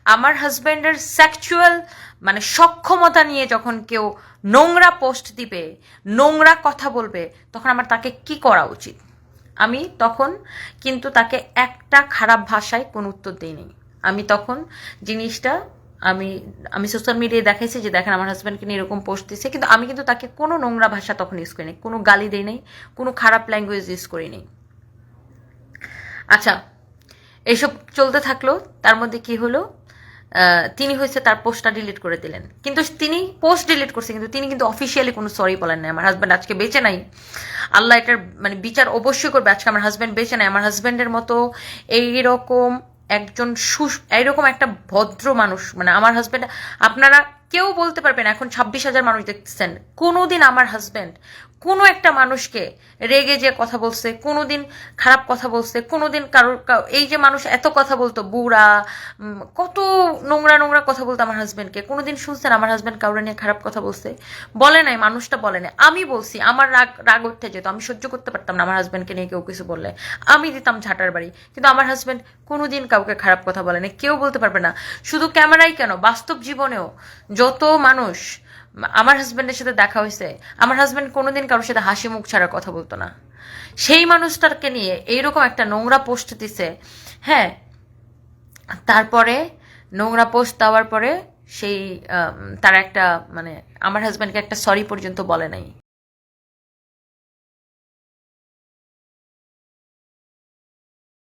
আমার হাজব্যান্ডের সেক্সুয়াল মানে সক্ষমতা নিয়ে যখন কেউ নোংরা পোস্ট দিবে, নোংরা কথা বলবে, তখন আমার তাকে কি করা উচিত? আমি তখন কিন্তু তাকে একটা খারাপ ভাষায় কোনো উত্তর দিইনি। আমি তখন জিনিসটা আমি আমি সোশ্যাল মিডিয়ায় দেখাইছি যে দেখেন আমার হাজব্যান্ডকে নিয়ে এরকম পোস্ট দিচ্ছে, কিন্তু আমি কিন্তু তাকে কোনো নোংরা ভাষা তখন ইউজ করিনি, কোনো গালি দিই নাই, কোনো খারাপ ল্যাঙ্গুয়েজ ইউজ করিনি। আচ্ছা, এইসব চলতে থাকলো। তার মধ্যে কি হলো, তিনি হয়েছে তার পোস্টটা ডিলিট করে দিলেন। কিন্তু তিনি পোস্ট ডিলিট করছে, কিন্তু তিনি কিন্তু অফিসিয়ালি কোনো সরি বলেন নাই। আমার হাজব্যান্ড আজকে বেঁচে নাই, আল্লাহ এটার মানে বিচার অবশ্যই করবে। আজকে আমার হাজব্যান্ড বেঁচে নাই। আমার হাজব্যান্ডের মতো এইরকম একজন এইরকম একটা ভদ্র মানুষ, মানে আমার হাজব্যান্ড, আপনারা কেউ বলতে পারবেন, এখন 26,000 মানুষ দেখতেছেন, কোনোদিন আমার হাজব্যান্ড কোনো একটা মানুষকে রেগে যে কথা বলছে, কোনোদিন খারাপ কথা বলছে, কোনোদিন কারোর এই যে মানুষ এত কথা বলতো বুড়া, কত নোংরা নোংরা কথা বলতো আমার হাজব্যান্ডকে, কোনোদিন শুনছেন আমার হাজব্যান্ড কারোর নিয়ে খারাপ কথা বলছে? বলে নাই, মানুষটা বলে নাই। আমি বলছি, আমার রাগ রাগ উঠতে যেত, আমি সহ্য করতে পারতাম না আমার হাজব্যান্ডকে নিয়ে কেউ কিছু বললে, আমি দিতাম ঝাঁটার বাড়ি। কিন্তু আমার হাজব্যান্ড কোনোদিন কাউকে খারাপ কথা বলে না, কেউ বলতে পারবে না। শুধু ক্যামেরাই কেন, বাস্তব জীবনেও যত মানুষ আমার হাজব্যান্ডের সাথে দেখা হয়েছে, আমার হাজব্যান্ড কোনোদিন কারোর সাথে হাসি মুখ ছাড়া কথা বলতো না। সেই মানুষটাকে নিয়ে এইরকম একটা নোংরা পোস্ট দিছে। হ্যাঁ, তারপরে নোংরা পোস্ট দেওয়ার পরে সেই তার একটা মানে আমার হাজব্যান্ডকে একটা সরি পর্যন্ত বলে নাই।